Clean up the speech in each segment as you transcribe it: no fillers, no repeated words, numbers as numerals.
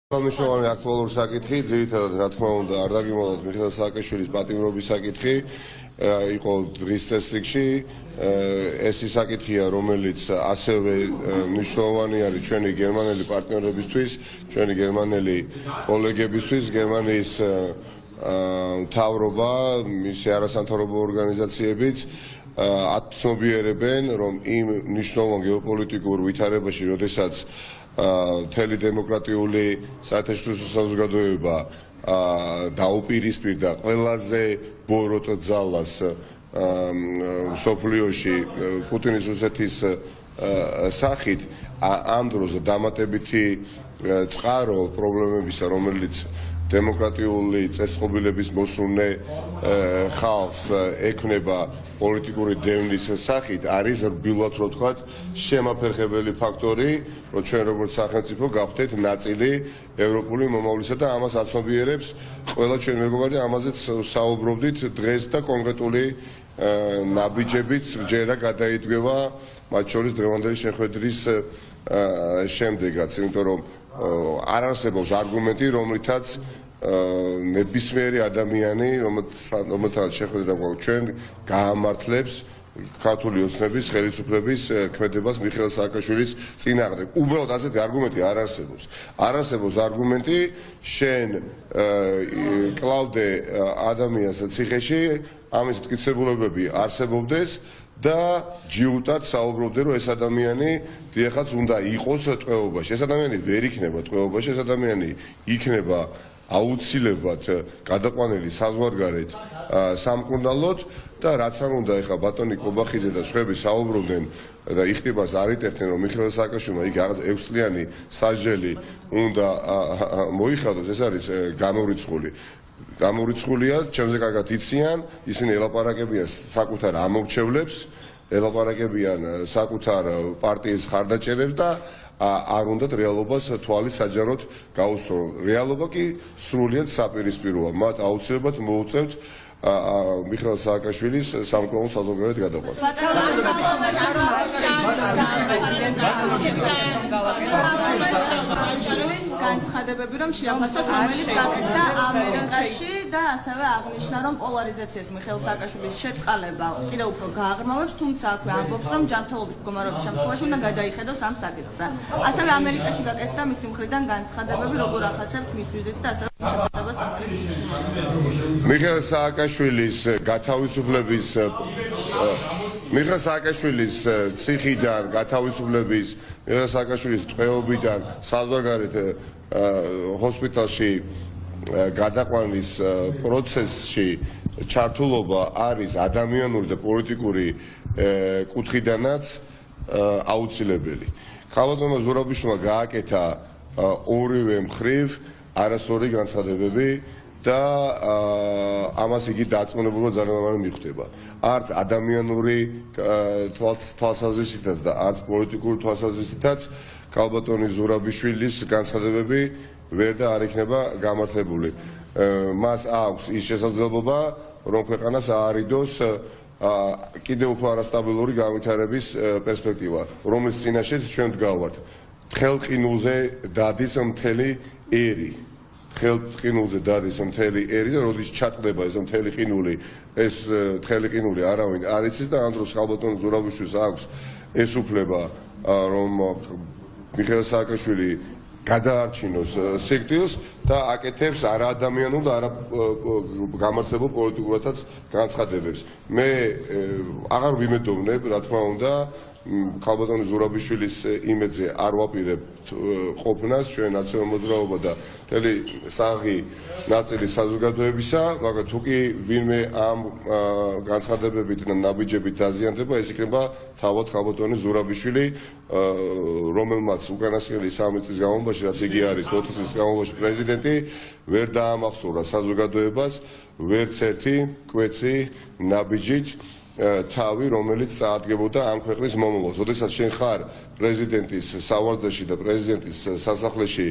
Მნიშვნელოვანი აქტუალური საკითხი, ძირითადად რა თქმა უნდა, არ დაგიმოვიდეთ მიხეილ სააკაშვილის პატიმრობის საკითხი, იყო დღის წესრიგში, ეს ის საკითხია, რომელიც ასევე მნიშვნელოვანი არის ჩვენი გერმანელი პარტნიორებისთვის, ჩვენი გერმანელი კოლეგებისთვის, გერმანიის მთავრობა, მისი არასამთავრობო ორგანიზაციებიც აცნობიერებენ, რომ იმ მნიშვნელოვან გეოპოლიტიკურ ვითარებაში, როდესაც მთელი დემოკრატიული საერთაშორისო საზოგადოება დაუპირისპირდა ყველაზე ბოროტ ძალას მსოფლიოში პუტინის რუსეთის სახით, ამ დროს დამატებითი წყარო პრობლემებისა, რომელიც დემოკრატიული წესწყობილების მოსურნე ხალხს ექმნება პოლიტიკური დევნის სახით, არის რბილად რო ვთქვათ, შემაფერხებელი ფაქტორი, რომ ჩვენ როგორც სახელმწიფო გავხდეთ ნაწილი ევროპული მომავლისა და ამას აცნობიერებს ყველა ჩვენი მეგობარი, ამაზეც საუბრობდით დღეს და კონკრეტული ნაბიჯებიც ჯერა გადაიდგება, მათ შორის დღევანდელი შეხვედრის შემდეგაც, იმიტომ რომ არ არსებობს არგუმენტი, რომლითაც ნებისმიერი ადამიანი, რომელთაც შეხვედრა გვაქვს ჩვენ, გაამართლებს ქართული ოცნების ხელისუფლების ქმედებას მიხეილ სააკაშვილის წინააღმდეგ. უბრალოდ ასეთი არგუმენტი არ არსებობს. არ არსებობს არგუმენტი, შენ კლავდე ადამიანს ციხეში, ამის მტკიცებულებები არსებობდეს და ჯიუტად საუბრობდე, რომ ეს ადამიანი დიახაც უნდა იყოს ტყვეობაში. ეს ადამიანი ვერ იქნება ტყვეობაში, ეს ადამიანი იქნება აუცილებლად გადაყვანილი საზღვარგარეთ სამკურნალოდ და რაც არ უნდა ეხლა ბატონი კობახიძე და სხვები საუბრობდნენ და იხტებას არ იტეხნენ, რომ მიხეილ სააკაშვილმა იქ რაღაც 6 წლიანი სასჯელი უნდა მოიხადოს, ეს არის გამორიცხული. გამორიცხულია, ჩემზე კარგად იციან, ისინი ელაპარაკებიან საკუთარ ამორჩევლებს, ელაპარაკებიან საკუთარ პარტიის ხარდაჭერებს და არ უნდათ რეალობას თვალის საჯაროდ გაუსწორონ. რეალობა კი სრულიად საპირისპიროა. მათ აუცილებლად მოუწევთ მიხეილ სააკაშვილის სამკურნალო საზოგადოებრივ გადაყვანა. განცხადებები რომ შეაფასოთ რომელიც გაკეთდა ამერიკაში და ასევე აღნიშნა რომ პოლარიზაციას მიხეილ სააკაშვილის შეწყალება კიდევ უფრო გააღრმავებს, თუმცა აქვე ამბობს რომ ჯანმრთელობის მდგომარეობის შემთხვევაში უნდა გადაიხედოს ამ საკითხზე. ასევე ამერიკაში გაკეთდა მისი მხრიდან განცხადებები როგორ ახასებთ მის ვიზიტს და ასევე შეფასებას მიხეილ სააკაშვილის გათავისუფლების მიხეილ სააკაშვილის ციხიდან გათავისუფლების, მიხეილ სააკაშვილის ტყვეობიდან საზღვარგარეთ ჰოსპიტალში გადაყვანის პროცესში ჩართულობა არის ადამიანური და პოლიტიკური კუთხიდანაც აუცილებელი. ქალბატონმა ზურაბიშვილმა გააკეთა ორივე მხრივ არასწორი განცხადებები და ამას იგი დარწმუნებულად ძალიან მიხვდება. არც ადამიანური თვალსაზრისითაც და არც პოლიტიკური თვალსაზრისითაც ქალბატონი ზურაბიშვილის განცხადებები ვერ და არ იქნება გამართლებული. მას აქვს ის შესაძლებლობა, რომ ქვეყანას აარიდოს კიდევ უფრო არასტაბილური განვითარების პერსპექტივა, რომლის წინაშეც ჩვენ ვდგავართ. თხელყინულზე დადის მთელი ერი. თხელყინულზე დადის მთელი ერი და როდის ჩატყდება ეს მთელი ყინული, ეს თხელი ყინული არავინ არ იცის და ამ დროს ქალბატონ ზურაბიშვილს აქვს ეს უფლება, რომ მიხეილ სააკაშვილი გადაარჩინოს სიკვდილს და აკეთებს არაადამიანურ და არაგამართლებულ პოლიტიკურათაც განცხადებებს. მე აღარ ვიმედოვნებ, რა თქმა უნდა, ქალბატონი ზურაბიშვილის იმედზე არ ვაპირებ ყოფნას, ჩვენ ნაციონალურ მოძრაობა და მთელი საღი ნაწილი საზოგადოებისა, მაგრამ თუ კი ვინმე ამ განცხადებებით და ნაბიჯებით დაზიანდება, ეს იქნება თავად ქალბატონი ზურაბიშვილი, რომელმაც უკანასკნელი 3 წლის განმავლობაში, რაც იგი არის 4 წლის განმავლობაში პრეზიდენტი, ვერ დაამახსოვრა საზოგადოებას ვერც ერთი მკვეთრი ნაბიჯით თავი, რომელიც წაადგებოდა ამ ქვეყნის მომავალს. როდესაც შენ ხარ პრეზიდენტის სავარჯიშში და პრეზიდენტის სასახლეში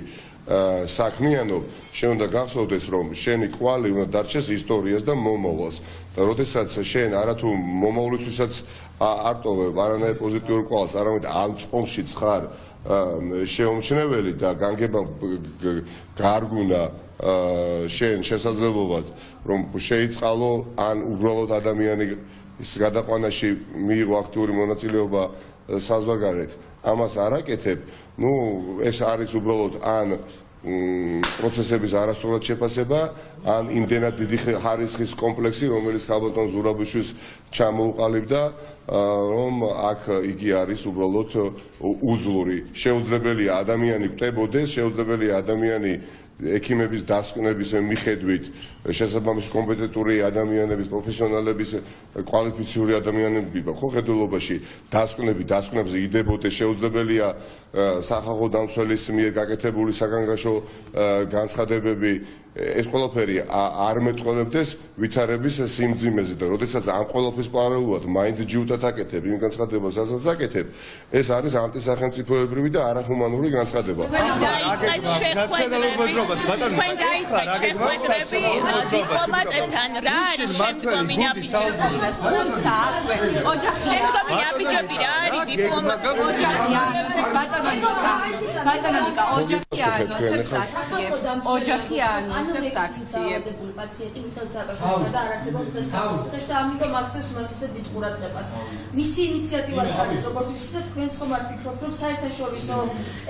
საქმიანობ, შენ უნდა გახსოვდეს, რომ შენი კვალი უნდა დარჩეს ისტორიას და მომავალს. და როდესაც შენ არათუ მომავლისთვისაც არ ტოვებ არანაირ პოზიტიურ კვალს, არამედ ამ წყალშიც ხარ შეუმჩნეველი და განგება გარგუნა შენ შესაძლებლობად რომ შეიწყალო ან უბრალოდ ადამიანის გადაყვანაში მიიღო აქტიური მონაწილეობა საზღვარგარეთ ამას არ აკეთებ ნუ ეს არის უბრალოდ ან პროცესების არასწორად შეფასება ან იმდენად დიდი ხარისხის კომპლექსი რომელიც ხალბატონ ზურაბიშვილს ჩამოუყალიბდა რომ აქ იგი არის უბრალოდ უძლური შეუძლებელია ადამიანი კვდებოდეს შეუძლებელია ადამიანი ექიმების დასკვნების მიხედვით შესაბამისი კომპეტენტური ადამიანების პროფესიონალების კვალიფიციური ადამიანები ხედულობაში დასკვნებზე იდებოდეს შეუძლებელია სახალხო დამცველის მიერ გაკეთებული საგანგაშო განცხადებები ეს ყველაფერი არ მეტყველებდეს ვითარების სიმძიმეზე და როდესაც ამ ყველაფრის პარალელურად მაინც ჯიუტად აკეთებ იმ განცხადებას რასაც აკეთებ ეს არის ანტისახელმწიფოებრივი და არახუმანური განცხადება თქვენ დაიწყეთ შეხვედრები დიპლომატებთან რა არის შემდგომი ნაბიჯები თუმცა შემდგომი ნაბიჯები რა არის დიპლომატები ბატონიკა ოჯახი ანონსებს აქციებს პაციენტი მიხეილ სააკაშვილის და არასებობს დღეს გამოცდაში და ამიტომ აქცევს მას ესე დიდ ყურადღებას. მისი ინიციატივაც არის როგორც ვიცით თქვენც ხომ არ ფიქრობთ რომ საერთაშორისო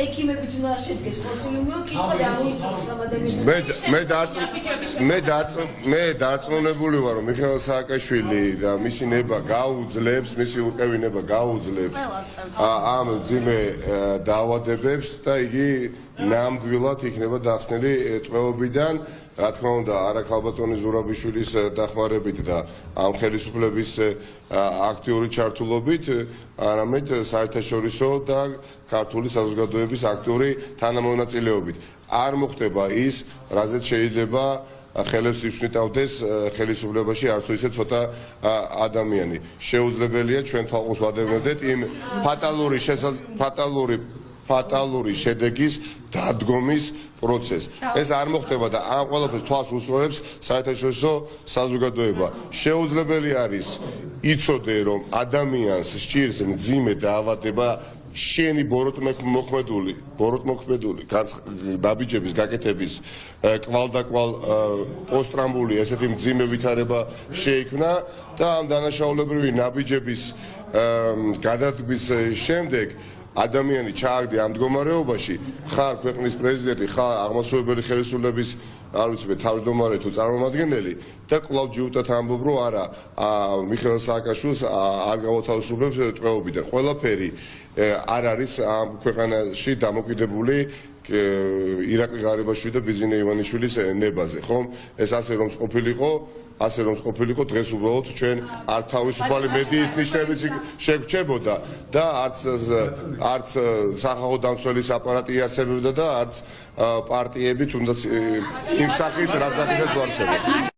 ექიმებით უნდა შედგეს კონსილიუმი რომ კითხვები ამოიწუროს ამ ადამიანებს მე დარწმუნებული ვარ რომ მიხეილ სააკაშვილი და მისი ნება გაუძლებს მისი უკევინება გაუძლებს ამ ძიმე დაავადებებს და იგი ნამდვილად იქნება დახსნილი ტყვეობიდან რა თქმა უნდა არა ხალბატონი ზურაბიშვილის დახმარებით და ამ ხელისუფლების აქტიური ჩართულობით არამედ საერთაშორისო და ქართული საზოგადოების აქტიური თანამონაწილეობით არ მოხდება ის რაზეც შეიძლება ხელებს იშნიტავდეს ხელისუფლებაში არც ისე ცოტა ადამიანი შეუძლებელია ჩვენ თვალყურს ვადევნებდეთ იმ ფატალური შედეგის დადგომის პროცესს. ეს არ მოხდება და ამ ყველაფერს თვალს უსწრებს საერთაშორისო საზოგადოება. შეუძლებელი არის იცოდე რომ ადამიანს სჭირს მძიმე დაავადება შენი ბოროტმოქმედული დაბიჯების გაკეთების კვალდაკვალ პოსტტრამბული ესეთი მძიმე ვითარება შეიქმნა და ამ დანაშაულებრივი ნაბიჯების გადადგმის შემდეგ ადამიანი ჩააგდე ამ მდგომარეობაში ხარ ქვეყნის პრეზიდენტი ხარ აღმასრულებელი ხელისუფლების არ ვიცი თავმჯდომარე თუ წარმომადგენელი და კვლავ ჯიუტად ამბობ რომ არა მიხეილ სააკაშვილს არ გავათავისუფლებს ტყვეობიდან ყველაფერი არ არის ამ ქვეყანაში დამოკიდებული ირაკლი ღარიბაშვილი და ბიზინე ივანიშვილის ნებაზე ხომ ეს ასე რომ ყოფილიყო დღეს უბრალოდ ჩვენ არ თავისუფალი მედიის ნიშნებიც შეგვჭებოდა და არც სახალხო დამცველის აპარატი იარსებებდა და არც პარტიები თუნდაც იმ სახით რასაკეთებს ვარსებდა